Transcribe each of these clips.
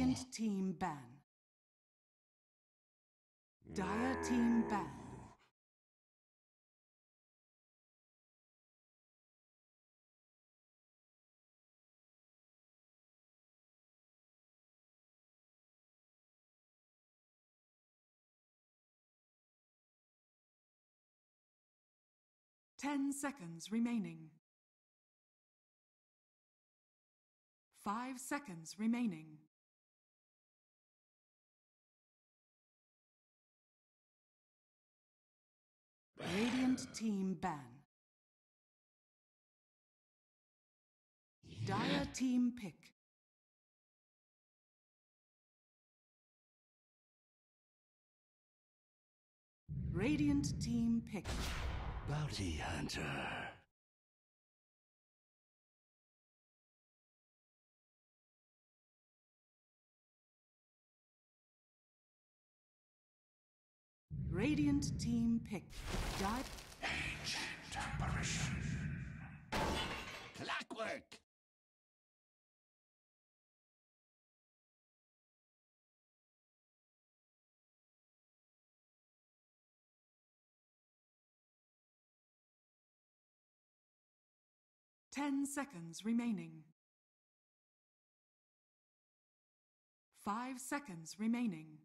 Radiant team ban. Dire team ban. Ten seconds remaining. 5 seconds remaining. Radiant team ban. Dire team pick. Radiant team pick. Bounty hunter. Radiant team pick. Ancient apparition. Clockwork. Ten seconds remaining. 5 seconds remaining.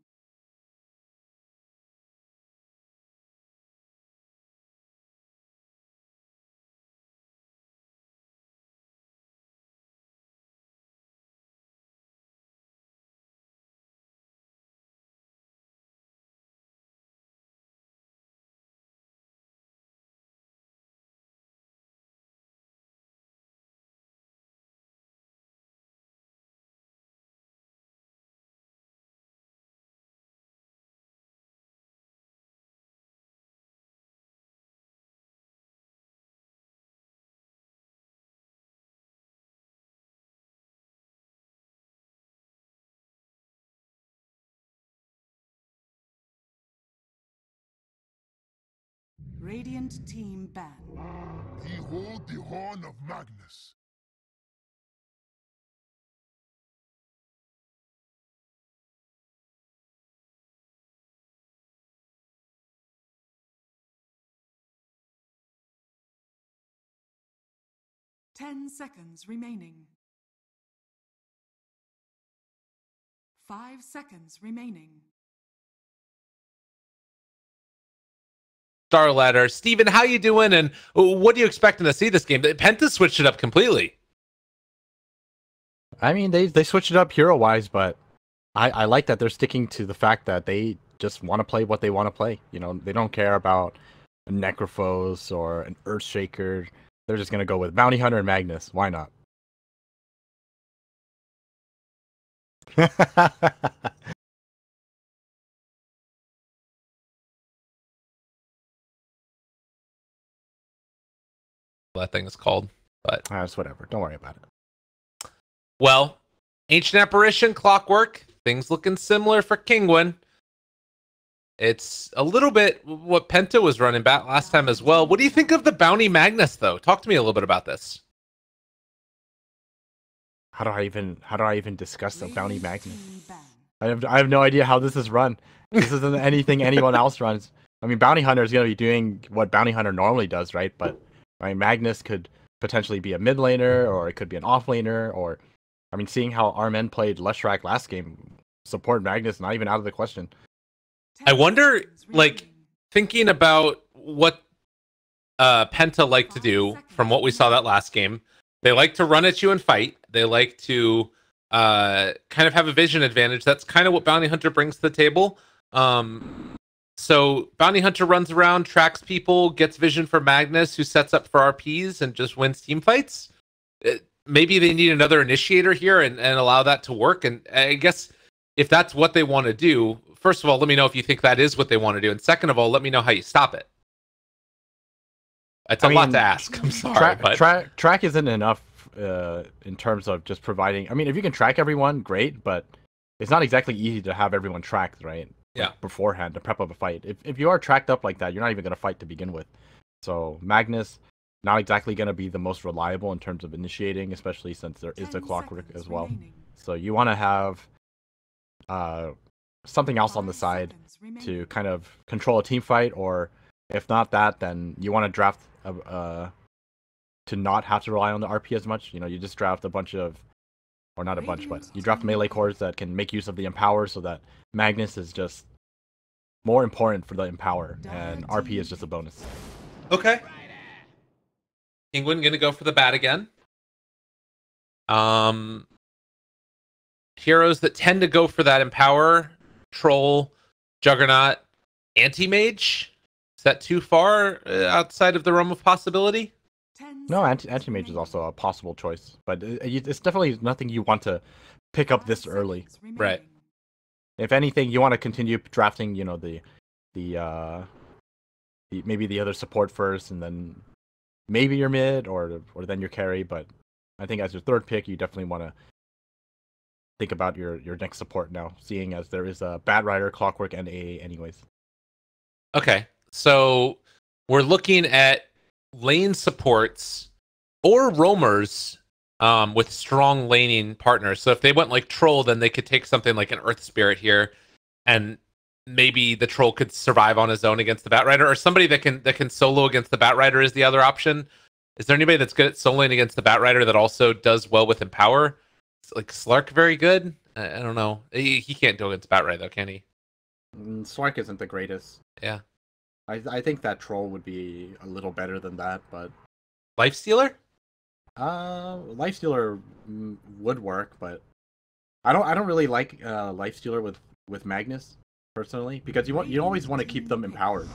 Radiant team ban. Behold the horn of Magnus. Ten seconds remaining. 5 seconds remaining. Star Ladder. Steven, how you doing? And what are you expecting to see this game? Penta switched it up completely. I mean, they switched it up hero-wise, but I like that they're sticking to the fact that they just want to play what they want to play. You know, they don't care about a Necrophos or an Earthshaker. They're just going to go with Bounty Hunter and Magnus. Why not? That thing is called, but That's whatever. Don't worry about it. well, Ancient Apparition, Clockwork, things looking similar for Kinguin. It's a little bit what Penta was running back last time as well. What do you think of the Bounty Magnus, though? Talk to me a little bit about this. How do I even discuss the Bounty Magnus? I have no idea how this is run. This isn't anything anyone else runs. I mean, Bounty Hunter is going to be doing what Bounty Hunter normally does, right? But I mean, Magnus could potentially be a mid laner, or it could be an off laner, or I mean, seeing how Armen played Leshrac last game, support Magnus not even out of the question. I wonder, like, thinking about what Penta like to do from what we saw that last game. They like to run at you and fight. They like to kind of have a vision advantage. That's kind of what Bounty Hunter brings to the table. So Bounty Hunter runs around, tracks people, gets vision for Magnus, who sets up for RPs and just wins team fights. Maybe they need another initiator here and allow that to work. And I guess if that's what they want to do, first of all, let me know if you think that is what they want to do. And second of all, let me know how you stop it. It's a lot to ask. I'm sorry. Track isn't enough in terms of just providing. I mean, if you can track everyone, great, but it's not exactly easy to have everyone tracked, right? Yeah. Like beforehand to prep up a fight. If you are tracked up like that, you're not even going to fight to begin with. So Magnus, not exactly going to be the most reliable in terms of initiating, especially since there is the Clockwork as well. So you want to have something else on the side to kind of control a team fight, or if not that, then you want to draft to not have to rely on the RP as much. You just draft a bunch of, or not a bunch, but you draft melee cores that can make use of the Empower, so that Magnus is just more important for the Empower, and RP is just a bonus. Okay. Kinguin gonna go for the bat again. Heroes that tend to go for that Empower, Troll, Juggernaut, Anti-Mage. Is that too far outside of the realm of possibility? No, Anti-Mage is also a possible choice, but it's definitely nothing you want to pick up this early. Right. If anything, you want to continue drafting, maybe the other support first, and then maybe your mid, or then your carry. But I think as your third pick, you definitely want to think about your next support now, seeing as there is a Bat Rider, Clockwork, and AA anyways. Okay, so we're looking at lane supports or roamers with strong laning partners. So if they went like Troll, then they could take something like an Earth Spirit here, and maybe the Troll could survive on his own against the Bat Rider, or somebody that can solo against the Bat Rider is the other option. Is there anybody that's good at soloing against the Bat Rider that also does well with Empower? Like Slark, very good. I don't know. He can't go against Bat Rider though, can he? Slark isn't the greatest. Yeah. I think that Troll would be a little better than that, but Lifestealer? Lifestealer would work, but I don't really like Lifestealer with Magnus personally, because you always want to keep them empowered.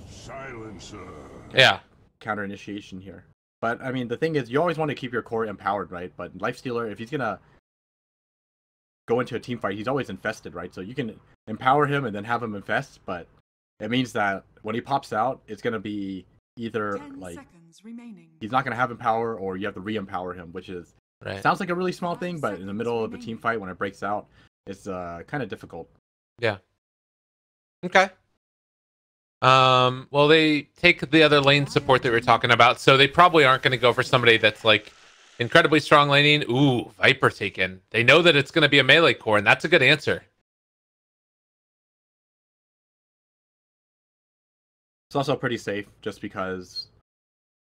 Silencer. Yeah. Counter initiation here. But I mean, the thing is, you always want to keep your core empowered, right? But Lifestealer, if he's gonna go into a team fight, he's always infested, right? So you can empower him and then have him infest, but it means that when he pops out, it's gonna be either like he's not gonna have empower, or you have to re-empower him, which is sounds like a really small thing, but in the middle of a team fight when it breaks out, it's kind of difficult. Yeah. Okay. Well, they take the other lane support that we were talking about, so they probably aren't going to go for somebody that's like incredibly strong laning. Ooh, Viper taken. They know that it's going to be a melee core, and that's a good answer. It's also pretty safe, just because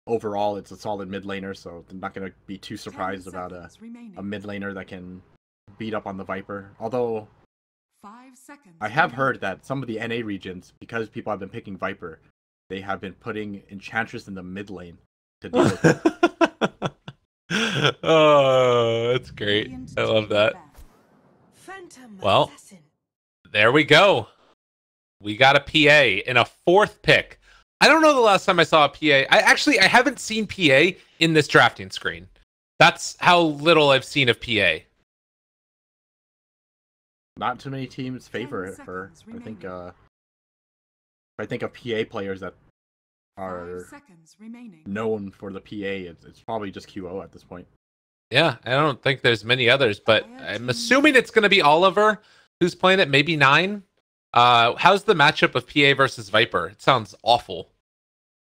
overall it's a solid mid laner, so they're not going to be too surprised about a mid laner that can beat up on the Viper. Although I have heard that some of the NA regions, because people have been picking Viper, they have been putting Enchantress in the mid lane to deal with it. Oh, that's great. I love that. Well, there we go. We got a PA in a fourth pick. I don't know the last time I saw a PA. I haven't seen PA in this drafting screen. That's how little I've seen of PA. Not too many teams favor her. I think of PA players that are known for the PA, it's probably just QO at this point. Yeah, I don't think there's many others, but I'm assuming it's going to be Oliver who's playing it, maybe 9. How's the matchup of PA versus Viper? It sounds awful.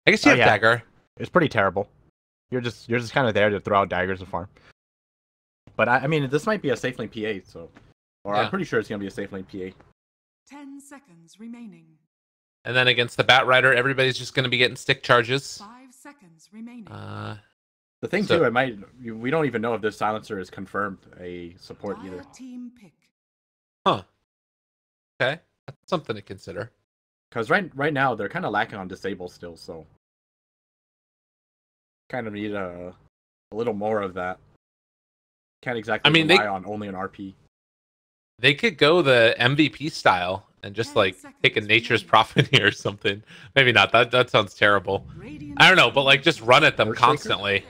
I guess you have Dagger. It's pretty terrible. You're just kind of there to throw out daggers and farm. But I mean, this might be a safe lane PA, so. Or I'm pretty sure it's going to be a safe lane PA. 10 seconds remaining. And then against the Bat Rider, everybody's just going to be getting stick charges. 5 seconds remaining. The thing too, we don't even know if this silencer is confirmed a support either. Team pick. Huh. Okay, that's something to consider. Because right now they're kind of lacking on disable still, so kind of need a little more of that. Can't exactly rely on only an RP. They could go the MVP style and just like take a Nature's Prophet here or something. Maybe not. That sounds terrible. I don't know, but like just run at them constantly.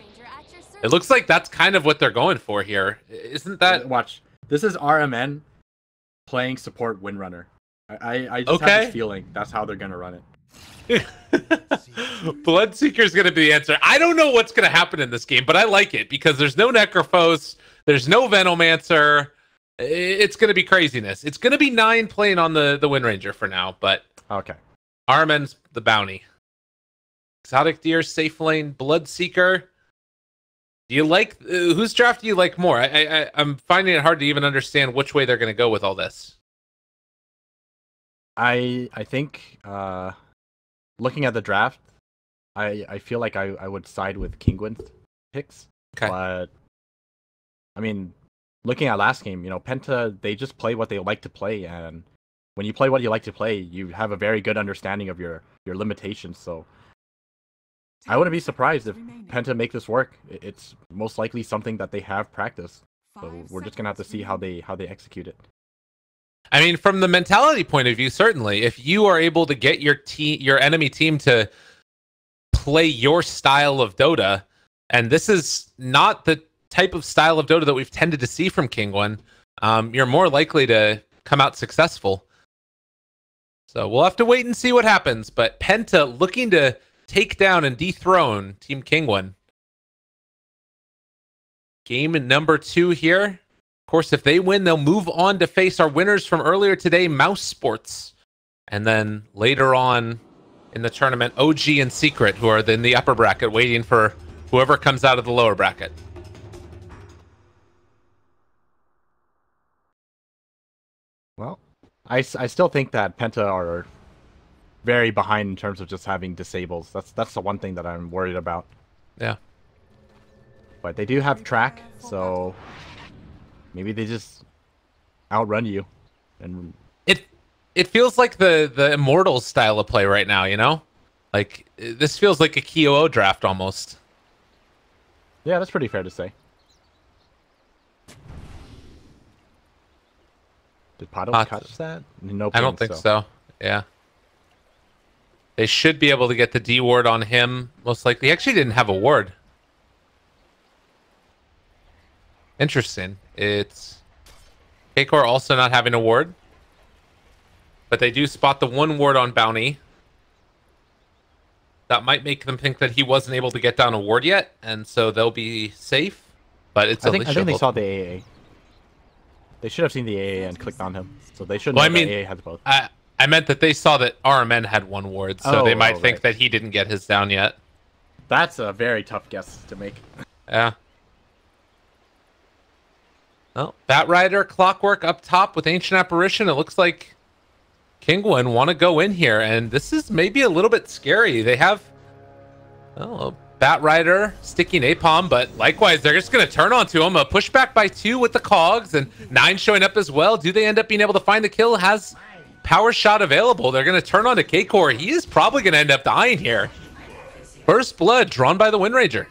It looks like that's kind of what they're going for here. Isn't that? Watch. This is RMN playing support Windrunner. I just have this feeling that's how they're gonna run it. Bloodseeker's gonna be the answer. I don't know what's gonna happen in this game, but I like it because there's no Necrophos, there's no Venomancer. It's going to be craziness. It's going to be 9 playing on the Wind Ranger for now, but okay. Armen's the bounty. Exotic Deer, safe lane, Bloodseeker. Do you like whose draft do you like more? I'm finding it hard to even understand which way they're going to go with all this. I think looking at the draft, I feel like I would side with Kinguin's picks. Okay. But I mean, looking at last game, Penta, they just play what they like to play, and when you play what you like to play, you have a very good understanding of your limitations. So I wouldn't be surprised if Penta make this work. It's most likely something that they have practiced. So we're just gonna have to see how they execute it. I mean, from the mentality point of view, certainly, if you are able to get your enemy team to play your style of Dota, and this is not the type of style of Dota that we've tended to see from Kinguin, you're more likely to come out successful. So we'll have to wait and see what happens. But Penta looking to take down and dethrone Team Kinguin. Game number 2 here. Of course, if they win, they'll move on to face our winners from earlier today, Mouse Sports. And then later on in the tournament, OG and Secret, who are in the upper bracket, waiting for whoever comes out of the lower bracket. Well, I still think that Penta are very behind in terms of just having disables. That's the one thing that I'm worried about. Yeah. But they do have track, so maybe they just outrun you. And it feels like the Immortals style of play right now, Like, this feels like a KOO draft almost. Yeah, that's pretty fair to say. Did Pato catch that? No, I don't think so. Yeah. They should be able to get the D ward on him, most likely. He actually didn't have a ward. Interesting. It's KCore also not having a ward. But they do spot the 1 ward on Bounty. That might make them think that he wasn't able to get down a ward yet, and so they'll be safe. But it's I think they saw the AA. They should have seen the AA and clicked on him. So they should know the AA has both. I meant that they saw that RMN had 1 ward, so they might think that he didn't get his down yet. That's a very tough guess to make. Yeah. Well, Batrider, Clockwork up top with Ancient Apparition. It looks like Kinguin want to go in here, and this is maybe a little bit scary. They have Batrider sticking Napalm, but likewise, they're just going to turn onto him. A pushback by 2 with the Cogs, and 9 showing up as well. Do they end up being able to find the kill? Has Power Shot available. They're going to turn on to KCore. He is probably going to end up dying here. First Blood drawn by the Wind Ranger.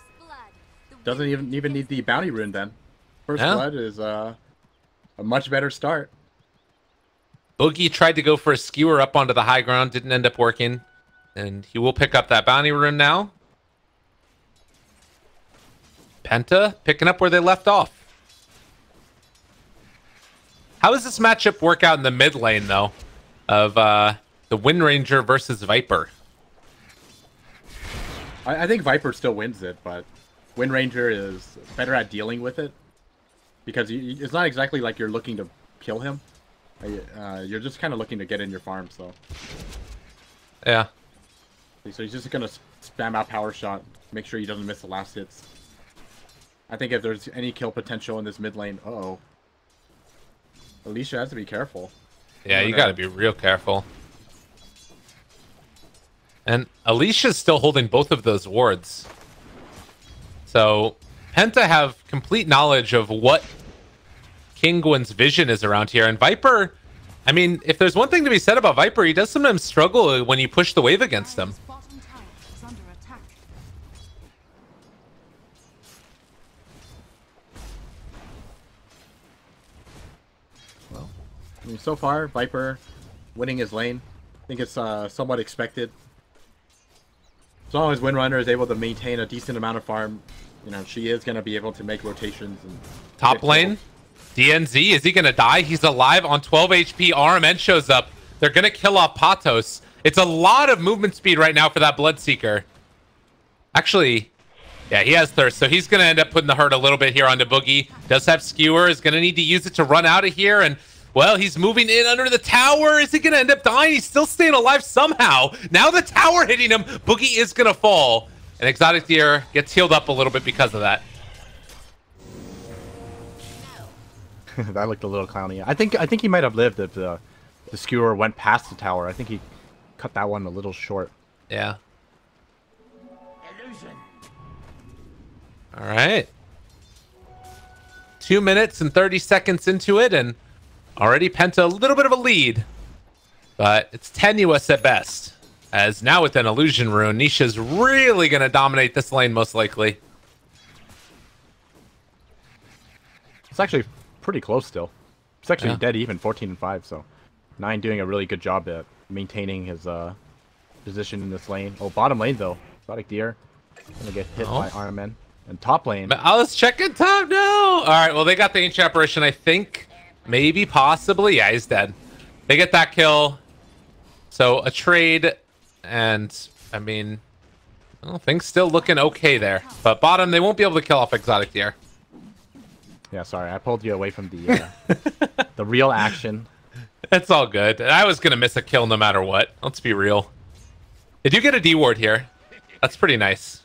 Doesn't even need the Bounty Rune then. First Blood is a much better start. Boogie tried to go for a skewer up onto the high ground. Didn't end up working. And he will pick up that Bounty Rune now. Penta picking up where they left off. How does this matchup work out in the mid lane, though, of the Wind Ranger versus Viper? I think Viper still wins it, but Wind Ranger is better at dealing with it. Because it's not exactly like you're looking to kill him. You're just kind of looking to get in your farm, so. Yeah. So he's just going to spam out Power Shot, make sure he doesn't miss the last hits. I think if there's any kill potential in this mid lane, Alicia has to be careful. Yeah, you got to be real careful. And Alicia's still holding both of those wards. So Penta have complete knowledge of what Kinguin's vision is around here. And Viper, I mean, if there's one thing to be said about Viper, he does sometimes struggle when you push the wave against him. Well, I mean, so far, Viper winning his lane. I think it's somewhat expected. As long as Windrunner is able to maintain a decent amount of farm, she is going to be able to make rotations. And top lane, DNZ, is he going to die? He's alive on 12 HP. RMN shows up. They're going to kill off Patos. It's a lot of movement speed right now for that Bloodseeker. Actually, yeah, he has Thirst, so he's going to end up putting the hurt a little bit here onto Boogie. Does have Skewer, is going to need to use it to run out of here, and well, he's moving in under the tower. Is he going to end up dying? He's still staying alive somehow. Now the tower hitting him. Boogie is going to fall. And Exotic Deer gets healed up a little bit because of that. That looked a little clowny. I think he might have lived if the skewer went past the tower. I think he cut that one a little short. Yeah. All right. 2 minutes and 30 seconds into it, and already Penta a little bit of a lead, but it's tenuous at best. As now with an illusion rune, Nisha's really going to dominate this lane most likely. It's actually pretty close still. It's actually dead even, 14-5. So 9 doing a really good job at maintaining his position in this lane. Oh, bottom lane though. Exotic Deer gonna get hit by RMN. And top lane. I was checking top. No. All right. Well, they got the ancient apparition. I think, maybe, possibly. Yeah, he's dead. They get that kill. So a trade, and I mean, well, things still looking okay there. But bottom, they won't be able to kill off Exotic Deer. Yeah, sorry, I pulled you away from the the real action. It's all good. I was gonna miss a kill no matter what. Let's be real. They do get a D ward here. That's pretty nice.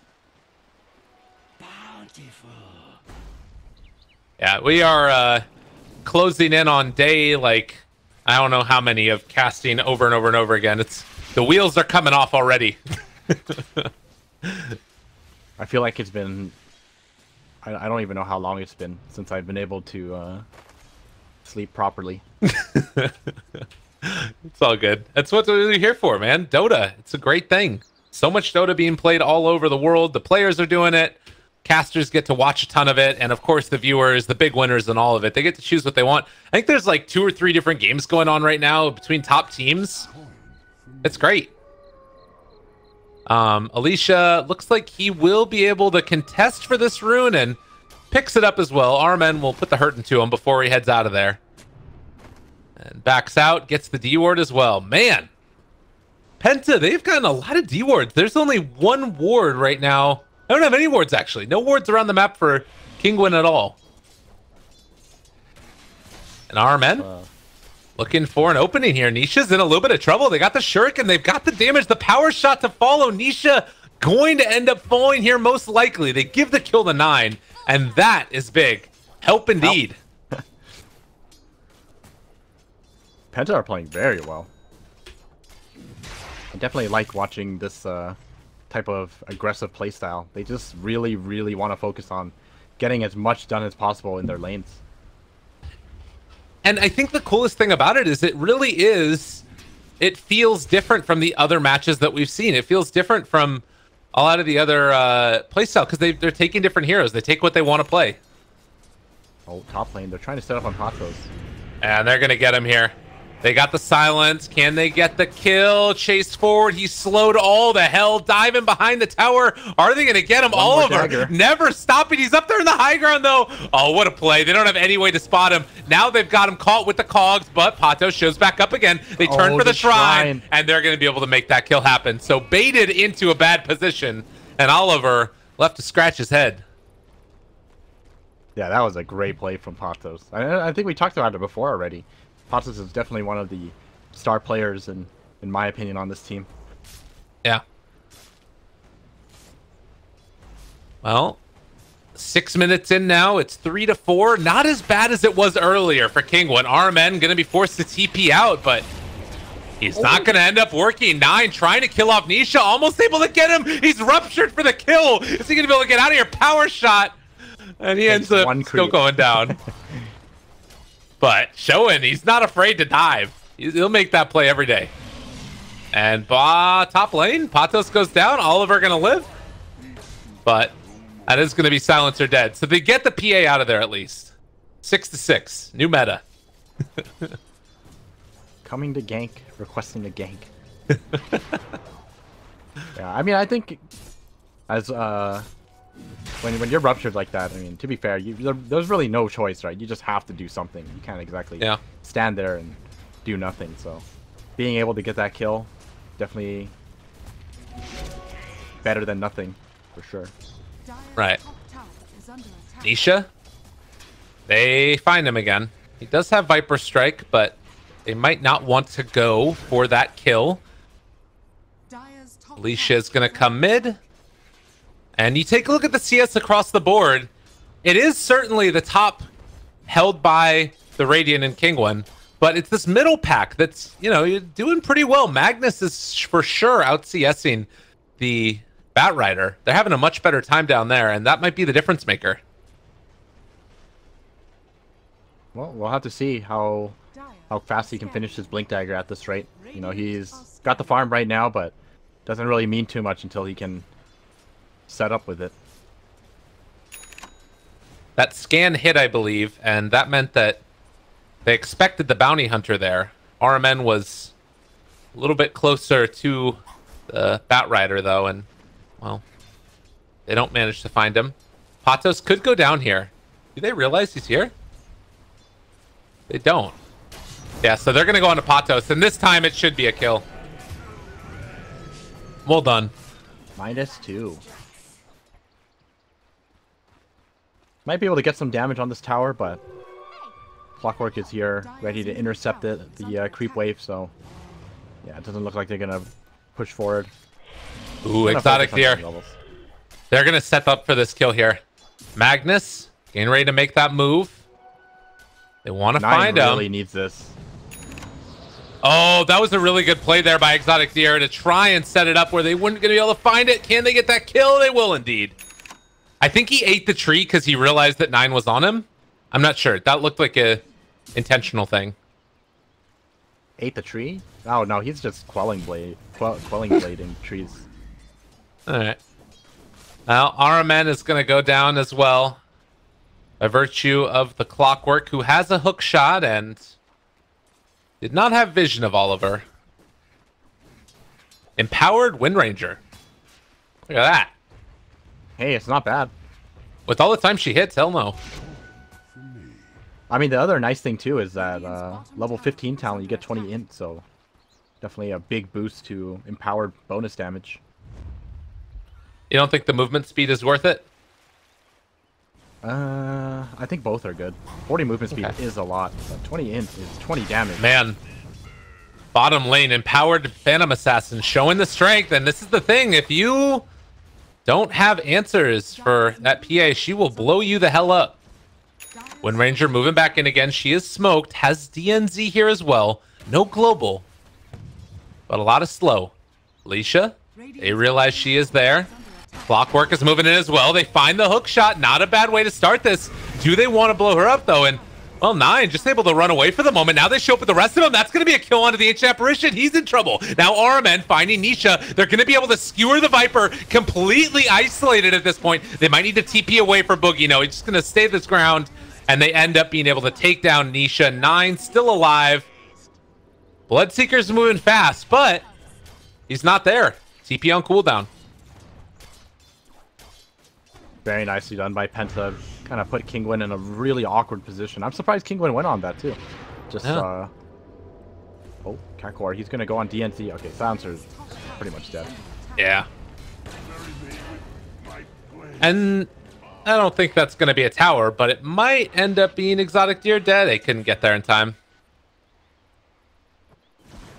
Yeah, we are closing in on day, like, I don't know how many of casting over and over and over again. It's the wheels are coming off already. I feel like it's been, I don't even know how long it's been since I've been able to sleep properly. It's all good. That's what we're here for, man. Dota, it's a great thing. So much Dota being played all over the world. The players are doing it. Casters get to watch a ton of it, and of course the viewers, the big winners and all of it, they get to choose what they want. I think there's like 2 or 3 different games going on right now between top teams. It's great. Alicia looks like he will be able to contest for this rune and picks it up as well. Armen will put the hurt into him before he heads out of there. And backs out, gets the D ward as well. Man, Penta, they've gotten a lot of D wards. There's only 1 ward right now. I don't have any wards, actually. No wards around the map for Kinguin at all. And Armen looking for an opening here. Nisha's in a little bit of trouble. They got the shuriken. They've got the damage. The power shot to follow. Nisha going to end up falling here most likely. They give the kill to 9, and that is big. Help indeed. Help. Penta are playing very well. I definitely like watching this type of aggressive playstyle. They just really, really want to focus on getting as much done as possible in their lanes. And I think the coolest thing about it is it really is, it feels different from the other matches that we've seen. It feels different from a lot of the other playstyle because they're taking different heroes. They take what they want to play. Oh, top lane. They're trying to set up on Patos. And they're going to get him here. They got the silence. Can they get the kill? Chased forward. He's slowed all the hell. Diving behind the tower. Are they going to get him? Oliver never stopping. He's up there in the high ground, though. Oh, what a play. They don't have any way to spot him. Now they've got him caught with the cogs, but Pato shows back up again. They turn for the shrine, and they're going to be able to make that kill happen. So baited into a bad position, and Oliver left to scratch his head. Yeah, that was a great play from Patos. I think we talked about it before already. Patos is definitely one of the star players, in my opinion, on this team. Yeah. Well, 6 minutes in now. It's 3-4. Not as bad as it was earlier for Kinguin. Armen going to be forced to TP out, but he's not going to end up working. 9 trying to kill off Nisha. Almost able to get him. He's ruptured for the kill. Is he going to be able to get out of here? Power shot. And he ends up still going down. But showing he's not afraid to dive. He'll make that play every day. And top lane, Patos goes down. Oliver gonna live. But that is gonna be silencer dead. So they get the PA out of there at least. 6-6. New meta. Coming to gank, requesting a gank. Yeah, I mean, I think as when you're ruptured like that, I mean, to be fair, there's really no choice, right? You just have to do something. You can't exactly stand there and do nothing. So being able to get that kill, definitely better than nothing, for sure. Right. Nisha, they find him again. He does have Viper Strike, but they might not want to go for that kill. Alicia's going to come mid. And you take a look at the CS across the board. It is certainly the top held by the Radiant and Kinguin. But it's this middle pack that's, you know, you're doing pretty well. Magnus is for sure out CSing the Batrider. They're having a much better time down there, and that might be the difference maker. Well, we'll have to see how fast he can finish his Blink Dagger at this rate. You know, he's got the farm right now, but doesn't really mean too much until he can set up with it. That scan hit, I believe, and that meant that they expected the bounty hunter there. RMN was a little bit closer to the Batrider, though, and, well, they don't manage to find him. Patos could go down here. Do they realize he's here? They don't. Yeah, so they're going to go on to Patos, and this time it should be a kill. Well done. -2. Might be able to get some damage on this tower, but Clockwork is here, ready to intercept the creep wave, so yeah, it doesn't look like they're going to push forward. Ooh, Exotic Deer. They're going to set up for this kill here. Magnus, getting ready to make that move. They want to find him. Really needs this. Oh, that was a really good play there by Exotic Deer to try and set it up where they weren't going to be able to find it. Can they get that kill? They will indeed. I think he ate the tree because he realized that 9 was on him. I'm not sure. That looked like a intentional thing. Ate the tree? Oh no, he's just quelling blading trees. All right. Well, RMN is going to go down as well, by virtue of the Clockwork, who has a hook shot and did not have vision of Oliver. Empowered Wind Ranger. Look at that. Hey, it's not bad. With all the time she hits, hell no. I mean, the other nice thing too is that level 15 talent, you get 20 int, so definitely a big boost to empowered bonus damage. You don't think the movement speed is worth it? I think both are good. 40 movement speed is a lot, but 20 int is 20 damage. Man, bottom lane, empowered Phantom Assassin showing the strength, and this is the thing, if you don't have answers for that PA, she will blow you the hell up. Wind Ranger moving back in again. She is smoked, has DNZ here as well. No global, but a lot of slow. Alicia, they realize she is there. Clockwork is moving in as well. They find the hook shot. Not a bad way to start this. Do they want to blow her up, though? And, well, 9 just able to run away for the moment. Now they show up with the rest of them. That's going to be a kill onto the Ancient Apparition. He's in trouble. Now RMN finding Nisha. They're going to be able to skewer the Viper. Completely isolated at this point. They might need to TP away for Boogie. No, he's just going to stay this ground. And they end up being able to take down Nisha. 9 still alive. Bloodseeker's moving fast, but he's not there. TP on cooldown. Very nicely done by Penta. Kind of put Kinguin in a really awkward position. I'm surprised Kinguin went on that too. Just oh, Kakor, he's gonna go on DNC. Okay, Silencer's pretty much dead. Yeah. And I don't think that's gonna be a tower, but it might end up being Exotic Deer dead. They couldn't get there in time.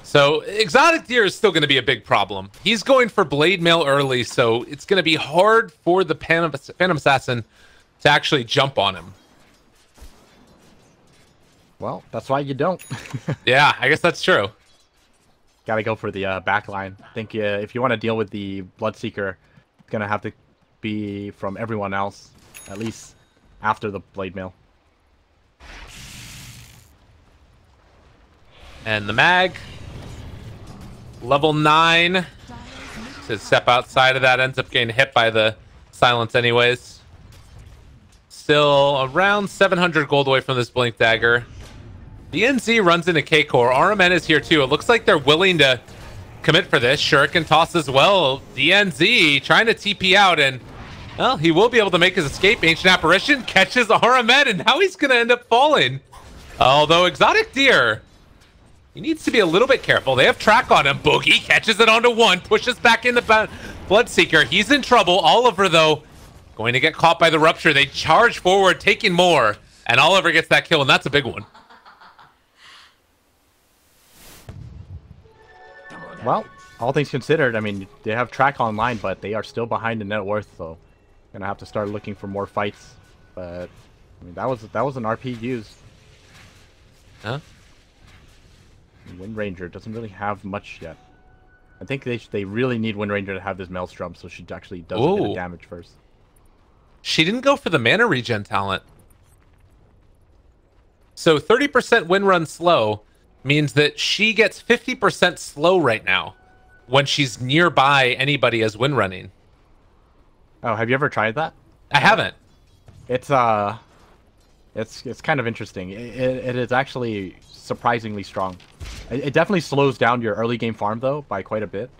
So Exotic Deer is still going to be a big problem. He's going for Blade Mail early, so it's going to be hard for the Phantom Assassin to actually jump on him. Well, that's why you don't. Yeah, I guess that's true. Gotta go for the back line. I think if you want to deal with the Bloodseeker, it's going to have to be from everyone else, at least after the Blade Mail. And the mag. Level 9 to step outside of that, ends up getting hit by the silence anyways. Still around 700 gold away from this Blink Dagger. The NZ runs into K-Core. RMN is here too. It looks like they're willing to commit for this. Shuriken toss as well. DNZ trying to TP out, and well, he will be able to make his escape. Ancient Apparition catches RMN, and now he's going to end up falling. Although Exotic Deer, he needs to be a little bit careful. They have track on him. Boogie catches it onto 1, pushes back in the Bloodseeker. He's in trouble. Oliver, though, going to get caught by the Rupture. They charge forward, taking more, and Oliver gets that kill, and that's a big one. Well, all things considered, I mean, they have track online, but they are still behind in net worth, so gonna have to start looking for more fights. But I mean, that was an RP used. Huh? Wind Ranger doesn't really have much yet. I think they really need Wind Ranger to have this Maelstrom so she actually does a bit of damage first. She didn't go for the mana regen talent. So 30% wind run slow means that she gets 50% slow right now when she's nearby anybody as wind running. Oh, have you ever tried that? I haven't. It's kind of interesting. It is actually surprisingly strong. It definitely slows down your early game farm though by quite a bit.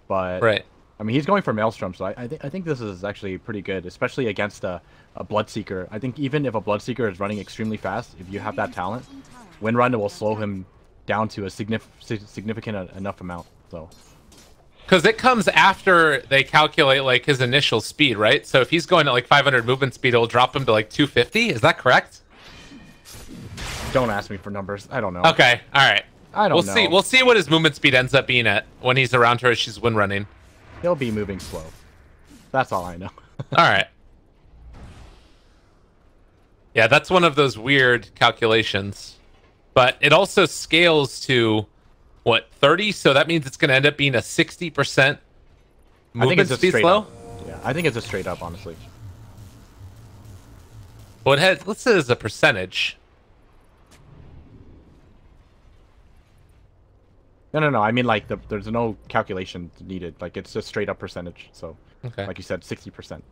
But right. I mean, he's going for Maelstrom, so I think this is actually pretty good, especially against a Bloodseeker. I think even if a Bloodseeker is running extremely fast, if you have that talent, Windrun will slow him down to a significant enough amount. So, because it comes after they calculate like his initial speed, right? So if he's going at like 500 movement speed, it'll drop him to like 250. Is that correct? Don't ask me for numbers. I don't know. Okay, all right. I don't know. See. We'll see what his movement speed ends up being at when he's around her as she's wind running. He'll be moving slow. That's all I know. All right. Yeah, that's one of those weird calculations. But it also scales to, what, 30? So that means it's going to end up being a 60% movement speed slow? Yeah, I think it's a straight up, honestly. Well, it has, let's say it's a percentage. No. I mean, like, there's no calculation needed. Like, it's just straight up percentage. So, okay. Like you said, 60%.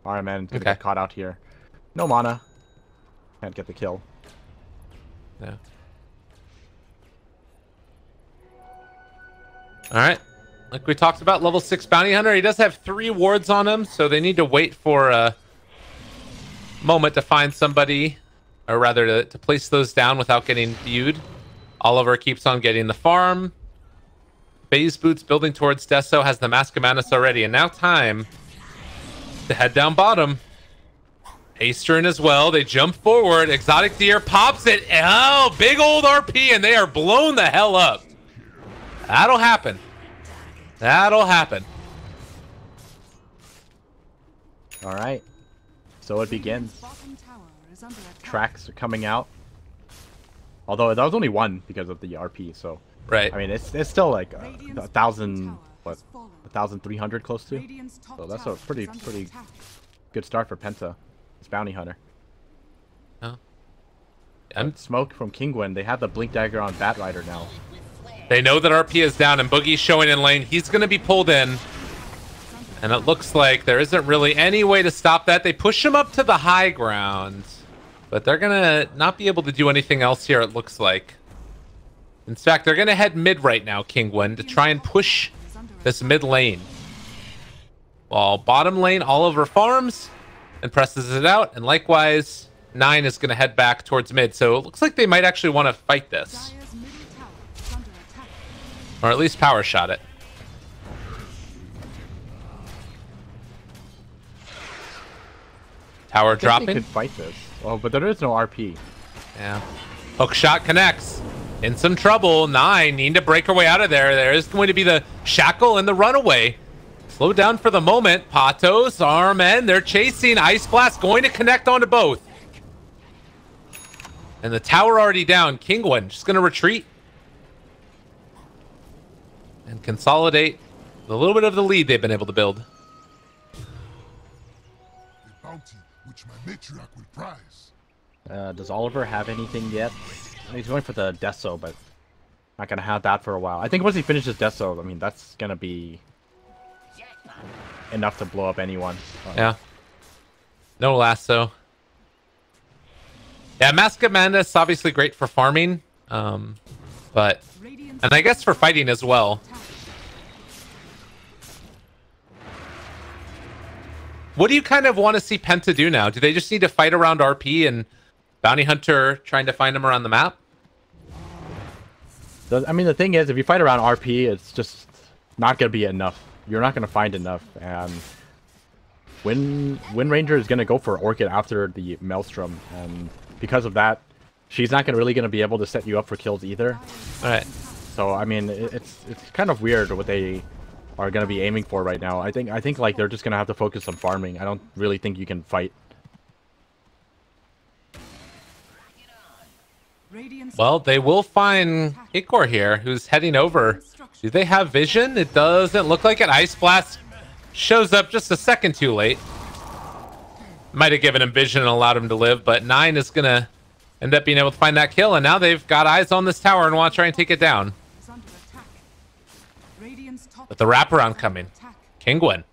RMN gonna get caught out here. No mana. Can't get the kill. Yeah. All right. Like we talked about, level 6 bounty hunter. He does have 3 wards on him, so they need to wait for a moment to find somebody, or rather to place those down without getting viewed. Oliver keeps on getting the farm. Baze Boots building towards Deso, has the Mask of Madness already, and now time to head down bottom. Eastern as well. They jump forward. Exotic Deer pops it. Oh, big old RP, and they are blown the hell up. That'll happen. That'll happen. All right. So it begins. Tracks are coming out. Although that was only one because of the RP, so right. I mean, it's still like 1,000, what, 1,300 close to. So that's a pretty good start for Penta. It's bounty hunter. Oh. Smoke from Kinguin. They have the blink dagger on Bat Rider now. They know that RP is down and Boogie's showing in lane. He's going to be pulled in. And it looks like there isn't really any way to stop that. They push him up to the high ground. But they're going to not be able to do anything else here, it looks like. In fact, they're going to head mid right now, Kinguin, to try and push this mid lane. While bottom lane, Oliver farms and presses it out. And likewise, 9 is going to head back towards mid. So it looks like they might actually want to fight this. Or at least power shot it. Tower dropping. They could fight this. Oh, but there is no RP. Yeah. Hook shot connects. In some trouble. 9 needing to break her way out of there. There is going to be the shackle and the runaway. Slow down for the moment. Patos, Armen, they're chasing. Ice Blast going to connect onto both. And the tower already down. Kinguin just going to retreat. And consolidate a little bit of the lead they've been able to build. A bounty which my matriarch will prize. Does Oliver have anything yet? He's going for the Deso, but not going to have that for a while. I think once he finishes Deso, I mean, that's going to be enough to blow up anyone. Yeah. No lasso. Yeah, Mask of Madness obviously great for farming, but and I guess for fighting as well. What do you kind of want to see Penta do now? Do they just need to fight around RP and Bounty Hunter trying to find him around the map? I mean, the thing is, if you fight around RP, it's just not going to be enough. You're not going to find enough, and Wind Ranger is going to go for Orchid after the Maelstrom, and because of that, she's not really going to be able to set you up for kills either. All right. So I mean, it's kind of weird what they are going to be aiming for right now. I think like they're just going to have to focus on farming. I don't really think you can fight. Well, they will find Ikor here, who's heading over. Do they have vision? It doesn't look like it. Ice Blast shows up just a second too late. Might have given him vision and allowed him to live, but 9 is going to end up being able to find that kill, and now they've got eyes on this tower and want to try and take it down. With the wraparound coming. Kinguin.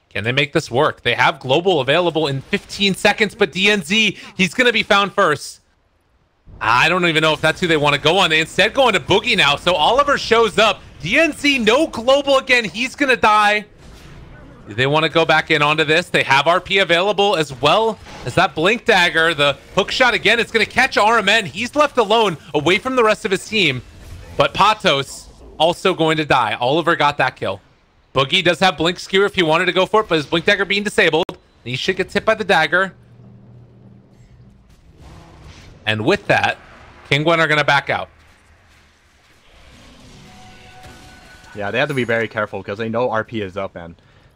Can they make this work? They have global available in 15 seconds, but DNZ, he's going to be found first. I don't even know if that's who they want to go on. They instead go into Boogie now, so Oliver shows up. DNZ, no global again. He's going to die. Do they want to go back in onto this? They have RP available as well as that Blink Dagger. The hook shot again. It's going to catch RMN. He's left alone away from the rest of his team. But Patos also going to die. Oliver got that kill. Boogie does have Blink Skewer if he wanted to go for it, but his Blink Dagger being disabled. He should get hit by the dagger. And with that, Kinguin are going to back out. Yeah, they have to be very careful because they know RP is up, and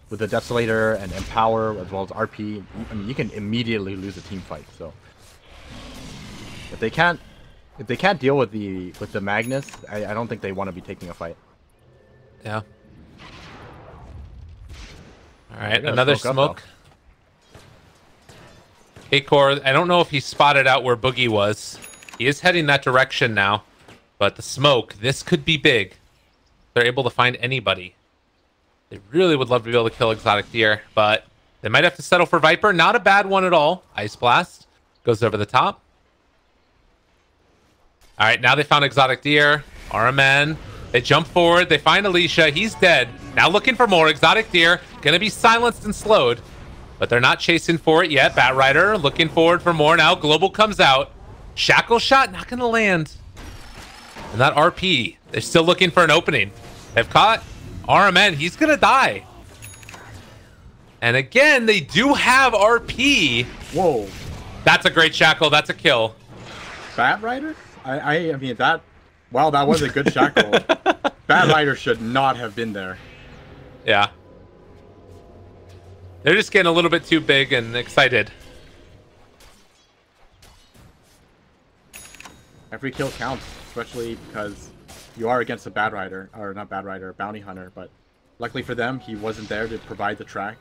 with the Desolator and Empower as well as RP, I mean, you can immediately lose a team fight. So if they can't deal with the Magnus, I don't think they want to be taking a fight. Yeah. All right, another smoke. Akor, I don't know if he spotted out where Boogie was. He is heading that direction now, but the smoke, this could be big. They're able to find anybody. They really would love to be able to kill Exotic Deer, but they might have to settle for Viper. Not a bad one at all. Ice Blast goes over the top. All right, now they found Exotic Deer. RMN. They jump forward. They find Alicia. He's dead. Now looking for more. Exotic Deer going to be silenced and slowed, but they're not chasing for it yet. Bat Rider looking forward for more. Now Global comes out. Shackle shot not going to land. And that RP, they're still looking for an opening. They've caught RMN. He's going to die. And again, they do have RP. Whoa. That's a great shackle. That's a kill. Bat Rider? I mean, that... Wow, that was a good shackle. Bat Rider should not have been there. Yeah. They're just getting a little bit too big and excited. Every kill counts, especially because you are against a Bad Rider, or not Bad Rider, Bounty Hunter, but luckily for them, he wasn't there to provide the track.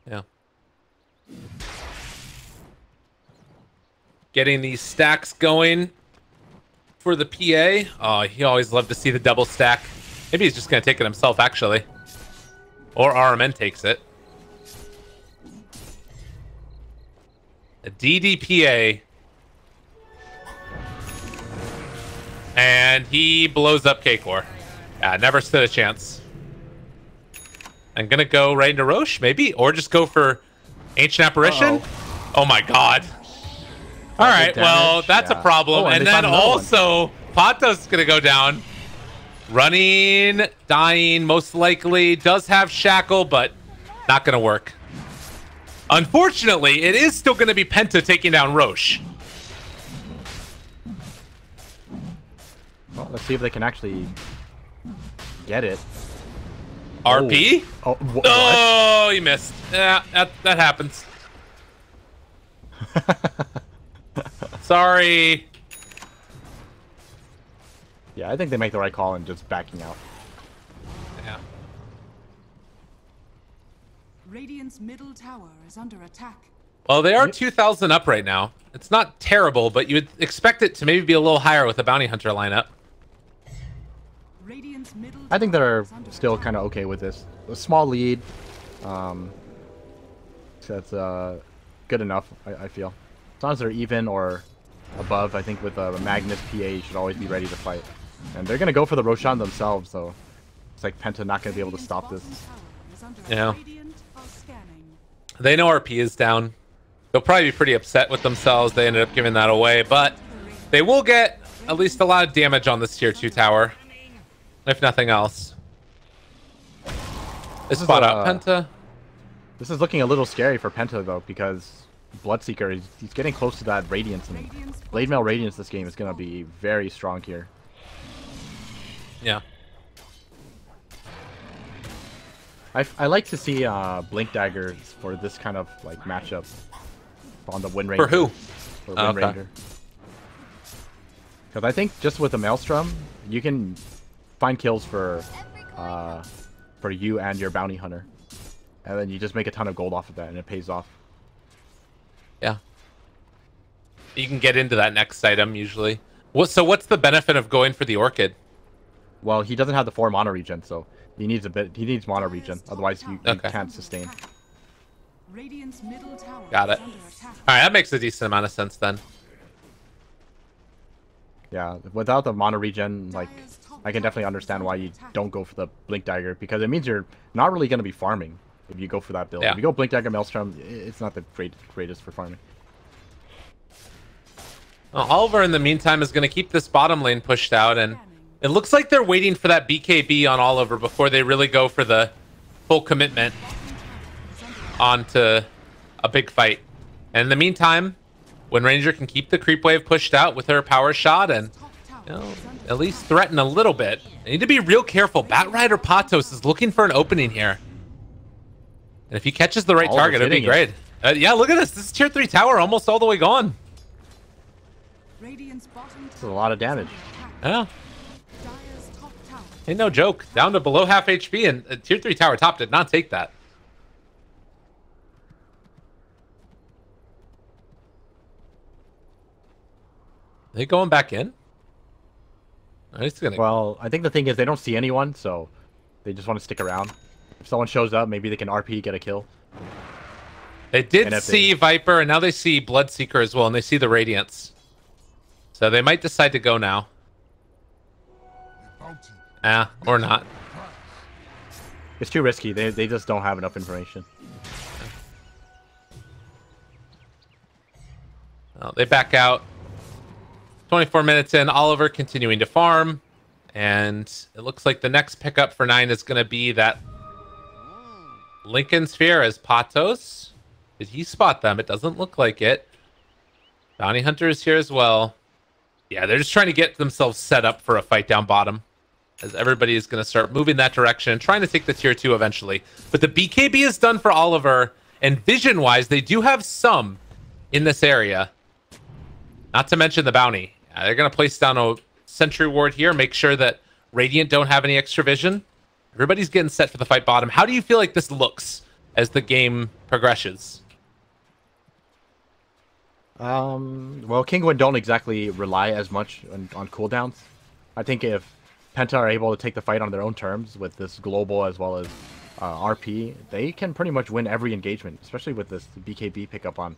Yeah. Getting these stacks going for the PA. Oh, he always loved to see the double stack. Maybe he's just going to take it himself, actually. Or RMN takes it. A DDPA. And he blows up Kakor. Yeah, never stood a chance. I'm going to go right into Roche, maybe? Or just go for Ancient Apparition? Oh my god. All right, well, that's a problem. And then also, Pato's going to go down. Running, dying, most likely. Does have Shackle, but not going to work. Unfortunately, it is still going to be Penta taking down Roche. Well, let's see if they can actually get it. RP? Oh, oh, you missed. Yeah, that happens. Sorry. Yeah, I think they make the right call in just backing out. Yeah. Radiant's middle tower is under attack. Well, they are 2,000 up right now. It's not terrible, but you would expect it to maybe be a little higher with a Bounty Hunter lineup. Radiant's middle I think they're tower is under still attack. kind of okay with this. A small lead. So that's good enough, I feel. As long as they're even or above, I think with a Magnus PA, you should always be ready to fight. And they're going to go for the Roshan themselves, so it's like Penta not going to be able to stop this. Yeah. They know RP is down. They'll probably be pretty upset with themselves. They ended up giving that away, but they will get at least a lot of damage on this tier 2 tower, if nothing else. They spot out Penta. This is looking a little scary for Penta, though, because Bloodseeker, he's getting close to that Radiance, and Blade Mail Radiance this game is going to be very strong here. Yeah. I like to see Blink Daggers for this kind of like matchup on the Wind For Ranger. who? For Wind Ranger. Because I think just with the Maelstrom, you can find kills for you and your bounty hunter, and then you just make a ton of gold off of that, and it pays off. Yeah. You can get into that next item usually. So what's the benefit of going for the Orchid? Well, he doesn't have the 4 mana regen, so he needs a bit. He needs mana regen, otherwise you can't sustain. Radiant's middle tower Got it. is under attack. All right, that makes a decent amount of sense then. Yeah, without the mana regen, like, I can definitely understand why you don't go for the Blink Dagger, because it means you're not really going to be farming if you go for that build. Yeah. If you go Blink Dagger Maelstrom, it's not the greatest for farming. Well, Oliver, in the meantime, is going to keep this bottom lane pushed out, and it looks like they're waiting for that BKB on Oliver before they really go for the full commitment onto a big fight. And in the meantime, when Ranger can keep the creep wave pushed out with her power shot and, you know, at least threaten a little bit. They need to be real careful. Batrider Patos is looking for an opening here. And if he catches the right target, it'd be great. Yeah, look at this. This is tier 3 tower almost all the way gone. This is a lot of damage. Yeah. Ain't no joke. Down to below half HP, and tier 3 tower top did not take that. Are they going back in? Well, I think the thing is they don't see anyone, so they just want to stick around. If someone shows up, maybe they can RP, get a kill. They did see Viper, and now they see Bloodseeker as well, and they see the Radiance. So they might decide to go now. Or not. It's too risky. They just don't have enough information. Well, they back out. 24 minutes in, Oliver continuing to farm. And it looks like the next pickup for 9 is going to be that Lincoln Sphere as Patos. Did he spot them? It doesn't look like it. Bounty Hunter is here as well. Yeah, they're just trying to get themselves set up for a fight down bottom, as everybody is going to start moving that direction and trying to take the tier 2 eventually. But the BKB is done for Oliver, and vision-wise, they do have some in this area. Not to mention the bounty. They're going to place down a sentry ward here, make sure that Radiant don't have any extra vision. Everybody's getting set for the fight bottom. How do you feel like this looks as the game progresses? Well, Kinguin don't exactly rely as much on cooldowns. I think if Penta are able to take the fight on their own terms with this global as well as RP, they can pretty much win every engagement, especially with this BKB pickup on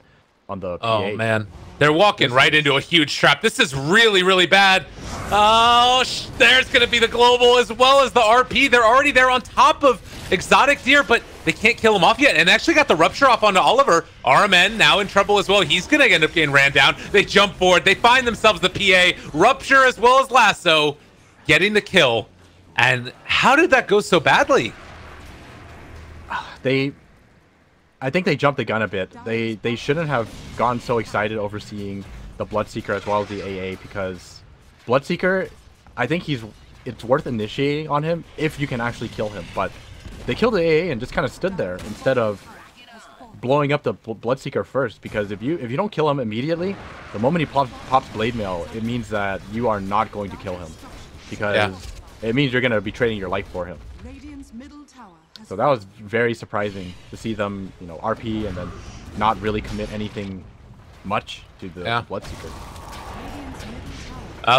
the PA. Oh, man. They're walking right into a huge trap. This is really, really bad. Oh, there's going to be the global as well as the RP. They're already there on top of Exotic Deer, but they can't kill him off yet. And actually got the Rupture off onto Oliver. RMN now in trouble as well. He's going to end up getting ran down. They jump forward. They find themselves the PA. Rupture as well as Lasso getting the kill. And how did that go so badly? I think they jumped the gun a bit. They shouldn't have gone so excited over seeing the Bloodseeker as well as the AA, because Bloodseeker, I think it's worth initiating on him if you can actually kill him. But they killed the AA and just kind of stood there instead of blowing up the Bloodseeker first, because if you don't kill him immediately, the moment he pops Blade Mail, it means that you are not going to kill him, because it means you're going to be trading your life for him. So that was very surprising to see them, you know, RP and then not really commit anything much to the Bloodseeker.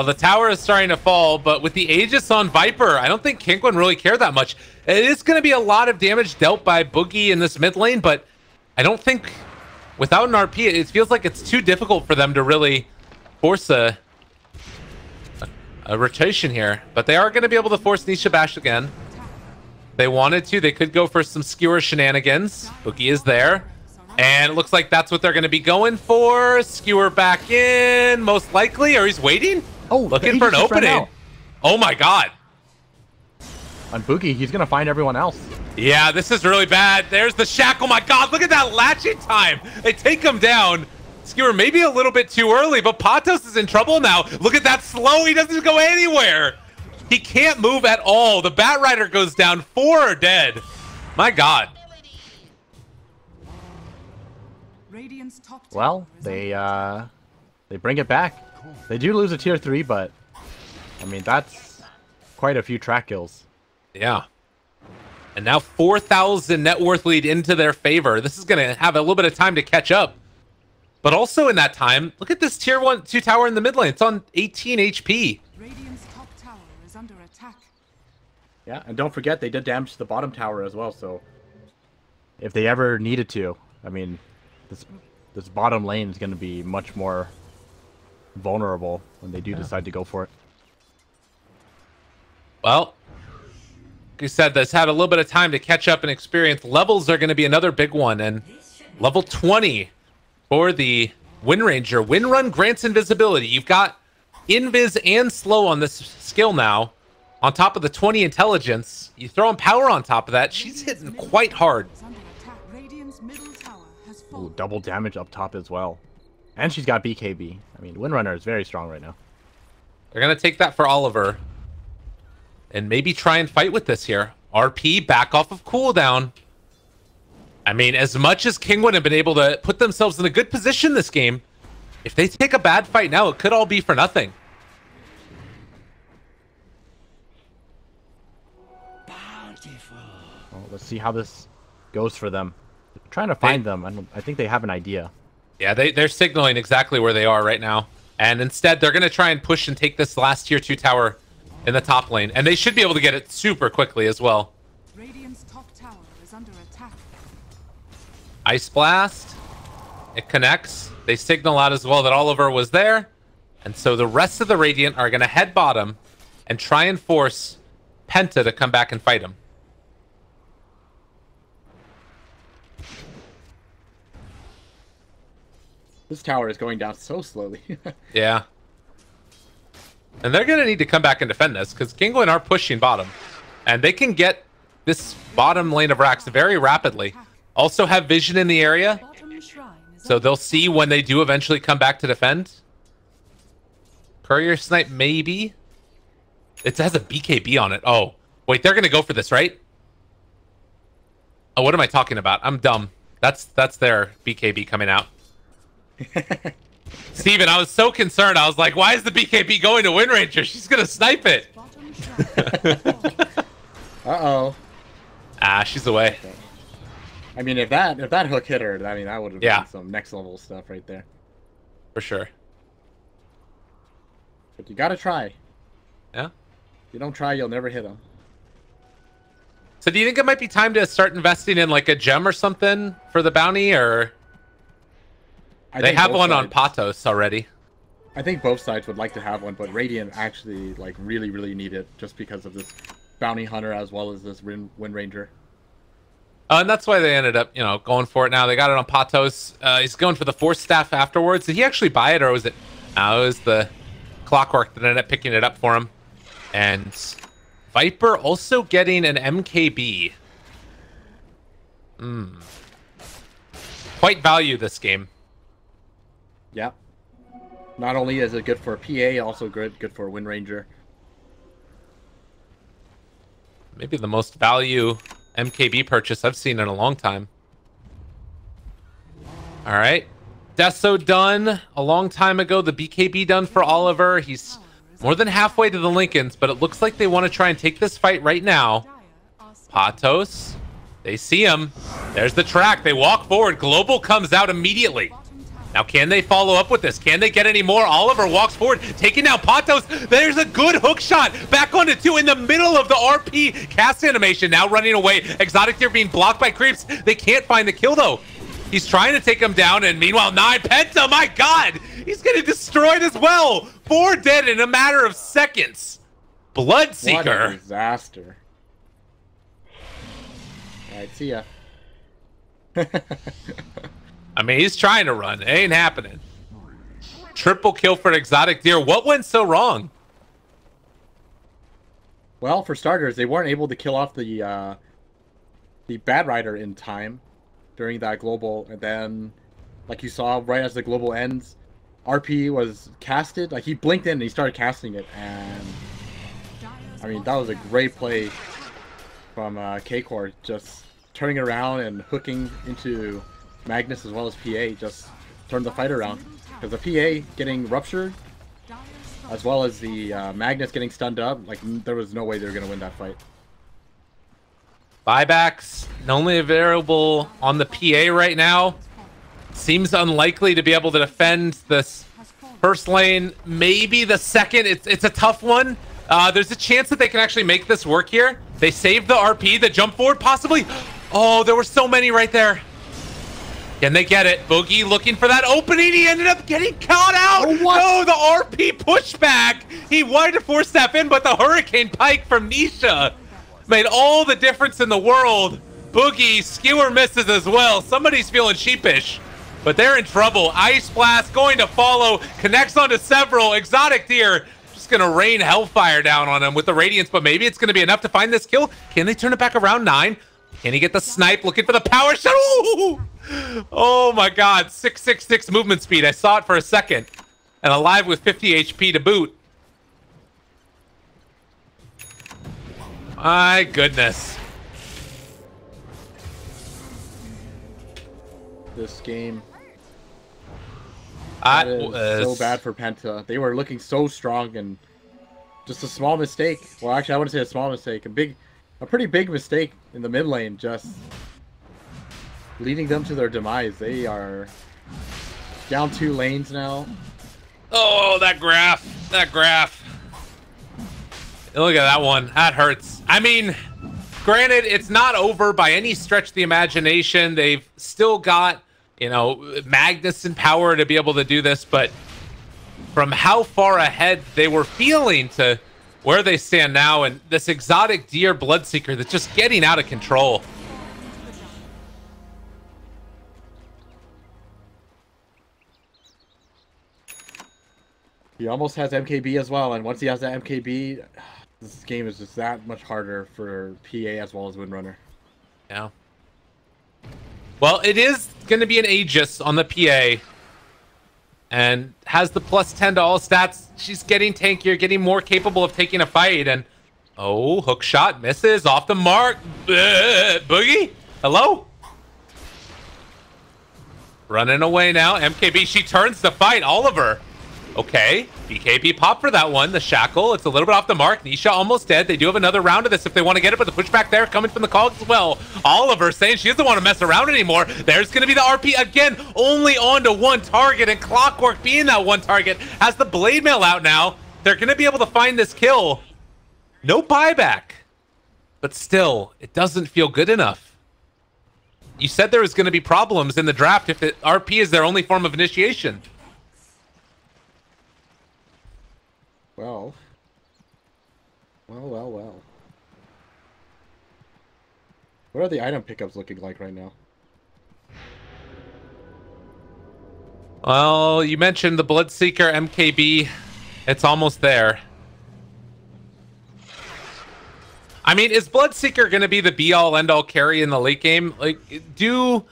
The tower is starting to fall, but with the Aegis on Viper, I don't think Kinguin really cared that much. It is going to be a lot of damage dealt by Boogie in this mid lane, but I don't think without an RP, it feels like it's too difficult for them to really force a rotation here. But they are going to be able to force Nisha Bash again. They wanted to. They could go for some skewer shenanigans. Boogie is there. And it looks like that's what they're going to be going for. Skewer back in, most likely. Or he's waiting? Oh, looking for an opening. Oh my god. On Boogie, he's going to find everyone else. Yeah, this is really bad. There's the shackle. My god, look at that latching time. They take him down. Skewer maybe a little bit too early, but Patos is in trouble now. Look at that slow. He doesn't go anywhere. He can't move at all. The Batrider goes down. 4 are dead. My god. Well, they bring it back. They do lose a tier 3, but I mean, that's quite a few track kills. Yeah. And now 4,000 net worth lead into their favor. This is going to have a little bit of time to catch up. But also in that time, look at this tier 2 tower in the mid lane. It's on 18 HP. Radiant's top tower is under attack. Yeah, and don't forget they did damage to the bottom tower as well, so if they ever needed to, I mean, this bottom lane is going to be much more vulnerable when they do decide to go for it. Well, like you said, this had a little bit of time to catch up and experience. Levels are going to be another big one, and level 20 for the Wind Ranger. Wind Run grants invisibility. You've got invis and slow on this skill now. On top of the 20 intelligence, you throw in power on top of that. She's hitting quite hard. Ooh, double damage up top as well. And she's got BKB. I mean, Windrunner is very strong right now. They're going to take that for Oliver. And maybe try and fight with this here. RP back off of cooldown. I mean, as much as Kinguin have been able to put themselves in a good position this game, if they take a bad fight now, it could all be for nothing. Bountiful. Well, let's see how this goes for them. They're trying to find them. I think they have an idea. Yeah, they're signaling exactly where they are right now. And instead, they're going to try and push and take this last tier 2 tower in the top lane. And they should be able to get it super quickly as well. Radiant's top tower is under attack. Ice Blast. It connects. They signal out as well that Oliver was there. And so the rest of the Radiant are going to head bottom and try and force Penta to come back and fight him. This tower is going down so slowly. Yeah. And they're going to need to come back and defend this because Kinguin are pushing bottom. And they can get this bottom lane of racks very rapidly. Also have vision in the area. So they'll see when they do eventually come back to defend. Courier snipe, maybe. It has a BKB on it. Oh, wait, they're going to go for this, right? Oh, what am I talking about? I'm dumb. That's their BKB coming out. Steven, I was so concerned. I was like, why is the BKB going to Wind Ranger? She's going to snipe it. Uh-oh. Ah, she's away. Okay. I mean, if that hook hit her, I mean, that would have been some next level stuff right there. For sure. But you got to try. Yeah. If you don't try, you'll never hit them. So do you think it might be time to start investing in like a gem or something for the bounty, or... They have one on Patos already. I think both sides would like to have one, but Radiant actually like really need it just because of this bounty hunter as well as this Wind Ranger. And that's why they ended up, going for it now. They got it on Patos. He's going for the Force Staff afterwards. Did he actually buy it, or was it... No, it was the Clockwork that ended up picking it up for him. And Viper also getting an MKB. Quite value this game. Yeah. Not only is it good for PA, also good for Wind Ranger. Maybe the most value MKB purchase I've seen in a long time. All right. Deso done a long time ago. The BKB done for Oliver. He's more than halfway to the Lincolns, but it looks like they want to try and take this fight right now. Patos. They see him. There's the track. They walk forward. Global comes out immediately. Now, can they follow up with this? Can they get any more? Oliver walks forward, taking down Patos. There's a good hook shot. Back onto 2 in the middle of the RP cast animation. Now running away. Exotic Deer being blocked by creeps. They can't find the kill, though. He's trying to take him down, and meanwhile, Penta, my God! He's getting destroyed as well! 4 dead in a matter of seconds. Bloodseeker. What a disaster. Alright, see ya. I mean, he's trying to run. It ain't happening. Triple kill for Exotic Deer. What went so wrong? Well, for starters, they weren't able to kill off the Bad Rider in time during that global, and then, like you saw, right as the global ends, RP was casted. Like, he blinked in and he started casting it, and I mean, that was a great play from K-Core, just turning around and hooking into Magnus as well as PA, just turned the fight around. Because the PA getting ruptured as well as the Magnus getting stunned up, like there was no way they were gonna win that fight. Buybacks only available on the PA right now. Seems unlikely to be able to defend this first lane. Maybe the second. It's a tough one. There's a chance that they can actually make this work here. They saved the RP, the jump forward, possibly. Oh, there were so many right there. Can they get it? Boogie looking for that opening. He ended up getting caught out. Oh, what? No, the RP pushback. He wanted to force step in, but the Hurricane Pike from Nisha made all the difference in the world. Boogie, skewer misses as well. Somebody's feeling sheepish, but they're in trouble. Ice Blast going to follow. Connects onto several. Exotic Deer just going to rain Hellfire down on him with the Radiance, but maybe it's going to be enough to find this kill. Can they turn it back around? 9. Can he get the snipe? Looking for the power shot. Ooh! Oh my god, 666 movement speed. I saw it for a second. And alive with 50 HP to boot. My goodness. This game That is so bad for Penta. They were looking so strong, and just a small mistake. Well, actually, I wouldn't say a small mistake. A pretty big mistake in the mid lane, just leading them to their demise. They are down 2 lanes now. Oh, that graph. That graph. Look at that one. That hurts. I mean, granted, it's not over by any stretch of the imagination. They've still got, you know, Magnus and power to be able to do this, but from how far ahead they were feeling to where they stand now, and this Exotic Deer Bloodseeker that's just getting out of control. He almost has MKB as well, and once he has that MKB, this game is just that much harder for PA as well as Windrunner. Yeah. Well, it is going to be an Aegis on the PA, and has the +10 to all stats. She's getting tankier, getting more capable of taking a fight, and oh, hook shot misses off the mark. Boogie, hello? Running away now. MKB, she turns the fight. Oliver. Okay, BKB pop for that one. The shackle, it's a little bit off the mark. Nisha almost dead. They do have another round of this if they want to get it, but the pushback there coming from the cogs as well. Oliver saying she doesn't want to mess around anymore. There's going to be the RP again, only on to one target, and Clockwork being that one target has the blade mail out now. They're going to be able to find this kill. No buyback, but still, it doesn't feel good enough. You said there was going to be problems in the draft if the RP is their only form of initiation. Well. What are the item pickups looking like right now? Well, you mentioned the Bloodseeker MKB. It's almost there. I mean, is Bloodseeker going to be the be-all, end-all carry in the late game? Like, do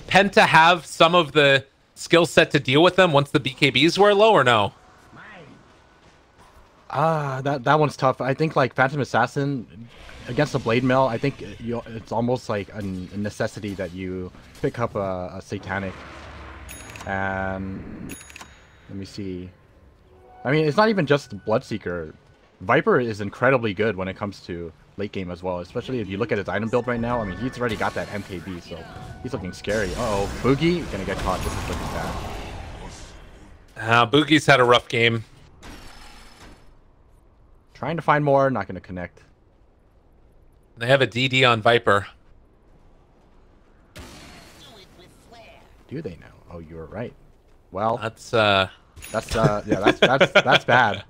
Penta have some of the skill set to deal with them once the BKBs were low, or no? That one's tough. I think like Phantom Assassin against the Blade Mail, I think it's almost like a necessity that you pick up a Satanic. And let me see. I mean, it's not even just Bloodseeker. Viper is incredibly good when it comes to late game as well, especially if you look at his item build right now. I mean, he's already got that MKB, so he's looking scary. Uh-oh, Boogie gonna get caught. This is looking bad. Boogie's had a rough game. Trying to find more, not gonna connect. They have a DD on Viper. Do they now? Oh, you were right. Well, that's yeah, that's bad.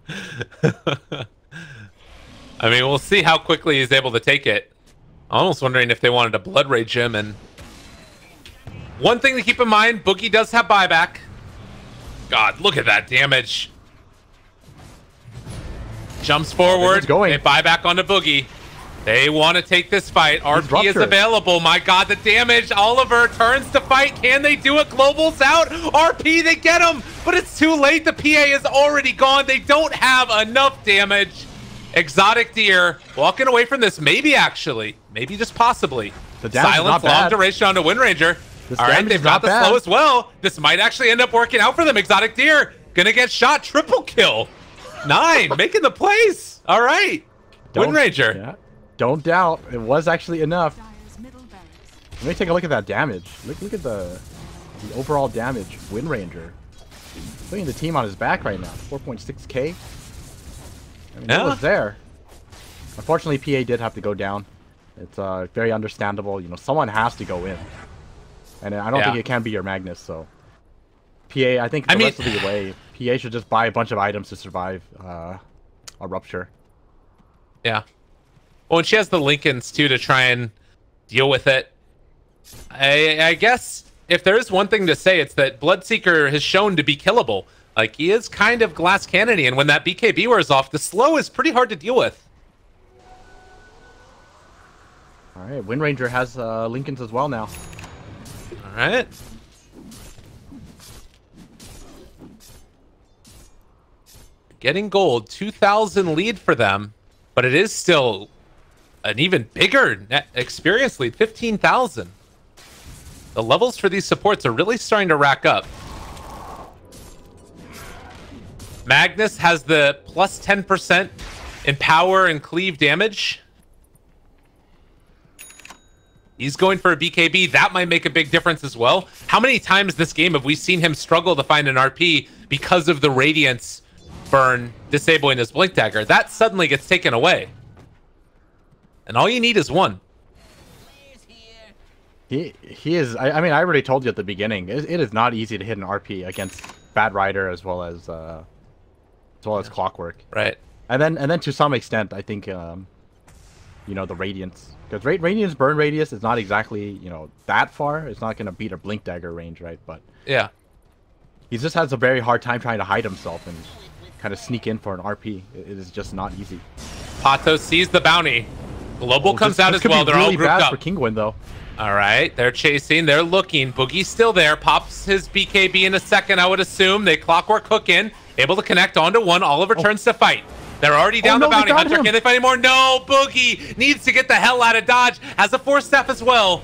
I mean, we'll see how quickly he's able to take it. I'm almost wondering if they wanted to Blood Rage him. And one thing to keep in mind, Boogie does have buyback. God, look at that damage. Jumps forward. They buy back onto Boogie. They want to take this fight. RP is available. My god, the damage. Oliver turns to fight. Can they do it? Global's out. RP, they get him. But it's too late. The PA is already gone. They don't have enough damage. Exotic Deer walking away from this. Maybe actually. Maybe just possibly. The silence, long duration onto Wind Ranger. All right, they've got the slow as well. This might actually end up working out for them. Exotic Deer gonna get shot. Triple kill. 9 making the plays. All right. Wind Ranger. Yeah, don't doubt. It was actually enough. Dire's middle barracks. Let me take a look at that damage. Look at the overall damage. Wind Ranger. Putting the team on his back right now. 4.6k. I mean, it was there. Unfortunately, PA did have to go down. It's very understandable. You know, someone has to go in. And I don't think it can be your Magnus, so... PA, I think the rest of the way, PA should just buy a bunch of items to survive a rupture. Yeah. Well, and she has the Lincolns, too, to try and deal with it. I guess if there is one thing to say, it's that Bloodseeker has shown to be killable. Like, he is kind of glass cannony, and when that BKB wears off, the slow is pretty hard to deal with. Alright, Wind Ranger has Lincolns as well now. Alright. Getting gold, 2,000 lead for them, but it is still an even bigger net experience lead, 15,000. The levels for these supports are really starting to rack up. Magnus has the plus 10% in power and cleave damage. He's going for a BKB. That might make a big difference as well. How many times this game have we seen him struggle to find an RP because of the Radiance burn disabling his Blink Dagger? That suddenly gets taken away. And all you need is one. He is... I mean, I already told you at the beginning. It is not easy to hit an RP against Bad Rider as well as Clockwork. Right. And then to some extent, I think, you know, the Radiance. Because Radiance burn radius is not exactly, you know, that far. It's not going to beat a Blink Dagger range, right? But yeah, he just has a very hard time trying to hide himself and kind of sneak in for an RP. It is just not easy. Pato sees the bounty. Global comes out as well. They're all grouped up. For Kinguin, though. All right, they're chasing. They're looking. Boogie's still there. Pops his BKB in a second, I would assume. They Clockwork hook in. Able to connect onto one. Oliver turns to fight. They're already down the bounty hunter. Can they find any more? No. Boogie needs to get the hell out of Dodge. Has a Force Staff as well.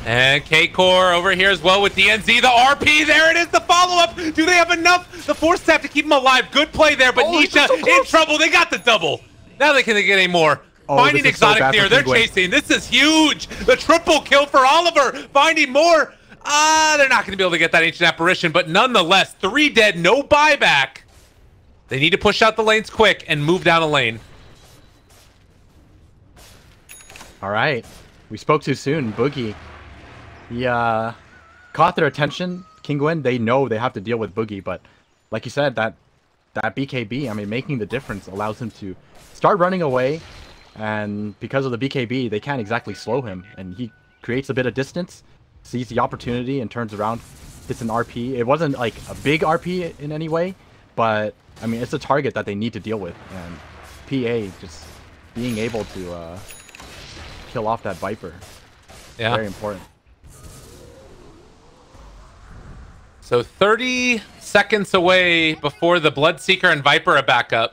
And K-Core over here as well with DNZ. The RP. There it is. The follow-up. Do they have enough? The Force Staff to keep him alive. Good play there. But Nisha in trouble. They got the double. Now they can't get any more. Finding Exotic here. They're chasing. This is huge. The triple kill for Oliver. Finding more. They're not going to be able to get that Ancient Apparition. But nonetheless, 3 dead. No buyback. They need to push out the lanes quick and move down a lane. All right. We spoke too soon. Boogie. He caught their attention. Kinguin, they know they have to deal with Boogie. But like you said, that BKB, I mean, making the difference allows him to start running away. And because of the BKB, they can't exactly slow him. And he creates a bit of distance, sees the opportunity, and turns around, hits an RP. It wasn't like a big RP in any way, but I mean, it's a target that they need to deal with, and PA just being able to kill off that Viper. Yeah. Very important. So 30 seconds away before the Bloodseeker and Viper are back up.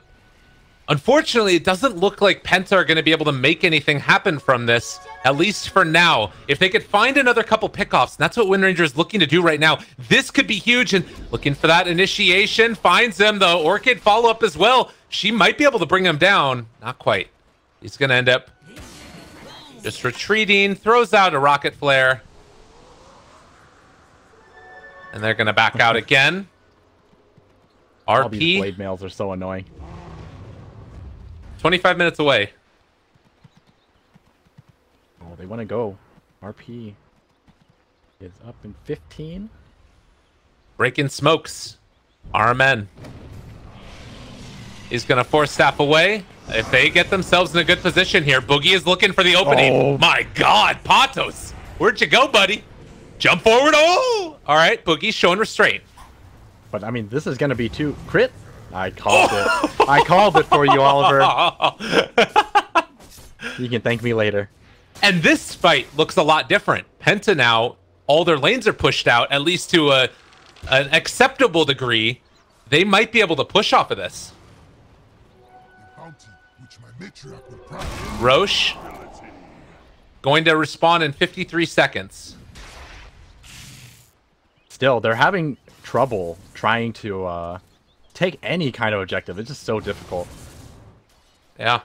Unfortunately, it doesn't look like Penta are going to be able to make anything happen from this, at least for now. If they could find another couple pickoffs, and that's what Wind Ranger is looking to do right now, this could be huge. And looking for that initiation, finds him. The Orchid follow-up as well. She might be able to bring him down. Not quite. He's going to end up just retreating, throws out a Rocket Flare. And they're going to back out again. All these RP. blade mails are so annoying. 25 minutes away. Oh, they want to go. RP is up in 15. Breaking smokes. RMN. He's going to Force Staff away. If they get themselves in a good position here, Boogie is looking for the opening. Oh. My God, Patos. Where'd you go, buddy? Jump forward. Oh! All right, Boogie's showing restraint. But, I mean, this is going to be too... Crit? I called it. I called it for you, Oliver. You can thank me later. And this fight looks a lot different. Penta now, all their lanes are pushed out, at least to an acceptable degree. They might be able to push off of this. Roche going to respawn in 53 seconds. Still, they're having trouble trying to take any kind of objective. It's just so difficult. Yeah.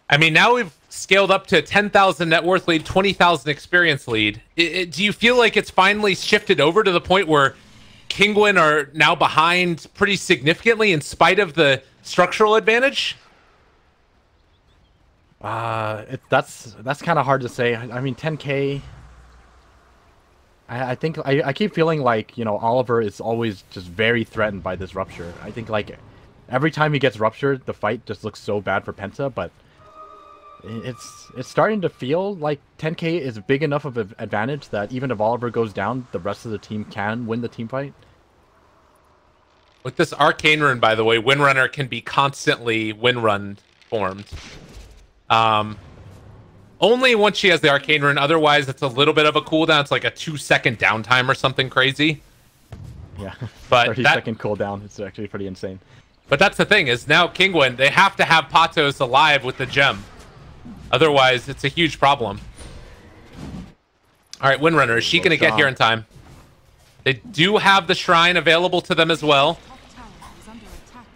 I mean, now we've scaled up to 10,000 net worth lead, 20,000 experience lead. Do you feel like it's finally shifted over to the point where Kinguin are now behind pretty significantly in spite of the structural advantage? That's kind of hard to say. I mean, 10K. I think I keep feeling like, you know, Oliver is always just very threatened by this rupture. I think like every time he gets ruptured, the fight just looks so bad for Penta, but it's starting to feel like 10K is big enough of an advantage that even if Oliver goes down, the rest of the team can win the team fight. With this arcane rune, by the way, Windrunner can be constantly Windrun formed. Only once she has the arcane rune. Otherwise, it's a little bit of a cooldown. It's like a 2-second downtime or something crazy. Yeah, but 30-second cooldown. It's actually pretty insane. But that's the thing, is now Kinguin, they have to have Patos alive with the gem. Otherwise, it's a huge problem. All right, Windrunner, is she going to get here in time? They do have the shrine available to them as well.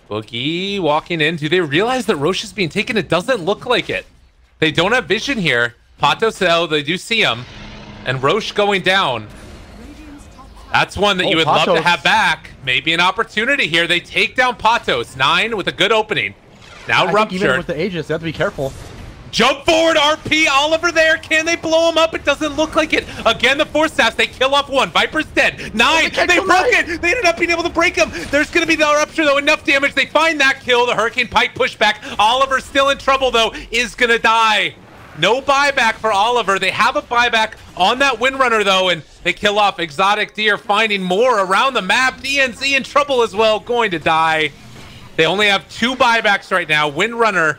Boogie walking in. Do they realize that Roche is being taken? It doesn't look like it. They don't have vision here. Patos, they do see him. And Roche going down. That's one that you would love to have back. Maybe an opportunity here. They take down Patos. 9 with a good opening. Now ruptured. Even with the Aegis, they have to be careful. Jump forward, RP, Oliver there. Can they blow him up? It doesn't look like it. Again, the Force Staffs, they kill off 1. Viper's dead. 9, they broke it. They ended up being able to break him. There's going to be the rupture, though. Enough damage. They find that kill. The Hurricane Pike pushback. Oliver still in trouble, though. Is going to die. No buyback for Oliver. They have a buyback on that Windrunner, though, and they kill off Exotic Deer, finding more around the map. DNZ in trouble as well, going to die. They only have 2 buybacks right now. Windrunner,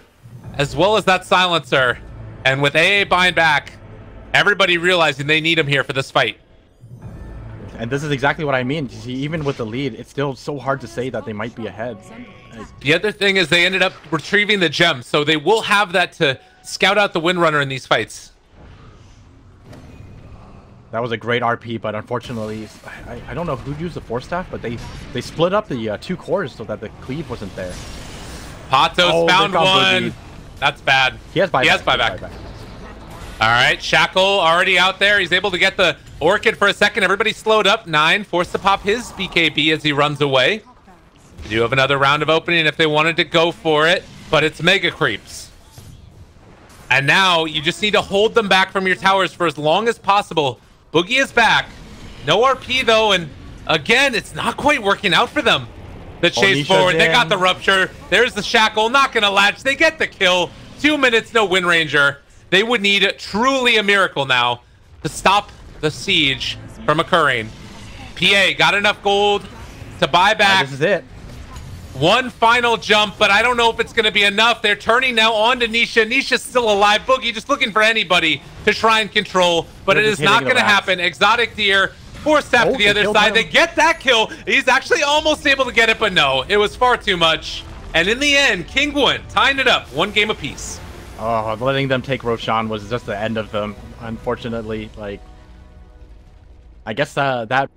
as well as that Silencer. And with AA buying back, everybody realizing they need him here for this fight. And this is exactly what I mean. You see, even with the lead, it's still so hard to say that they might be ahead. The other thing is they ended up retrieving the gem, so they will have that to scout out the Windrunner in these fights. That was a great RP, but unfortunately, I don't know who used the Force Staff, but they split up the 2 cores so that the cleave wasn't there. Patos found one. Boogie. That's bad. He has buyback. He has buyback. All right, Shackle already out there. He's able to get the Orchid for a second. Everybody slowed up. 9 forced to pop his BKB as he runs away. They do have another round of opening if they wanted to go for it, but it's Mega Creeps. And now you just need to hold them back from your towers for as long as possible. Boogie is back. No RP though, and again, it's not quite working out for them. The chase forward, they got the rupture. There's the Shackle, not gonna latch. They get the kill. 2 minutes, no Wind Ranger. They would need truly a miracle now to stop the siege from occurring. PA got enough gold to buy back. This is it. One final jump, but I don't know if it's going to be enough. They're turning now on to Nisha. Nisha's still alive. Boogie just looking for anybody to try and control, but it is not going to happen. Exotic Deer forced out to the other side. They get that kill. He's actually almost able to get it, but no, it was far too much. And in the end, Kinguin tying it up, 1 game apiece. Oh, letting them take Roshan was just the end of them. Unfortunately, like, I guess that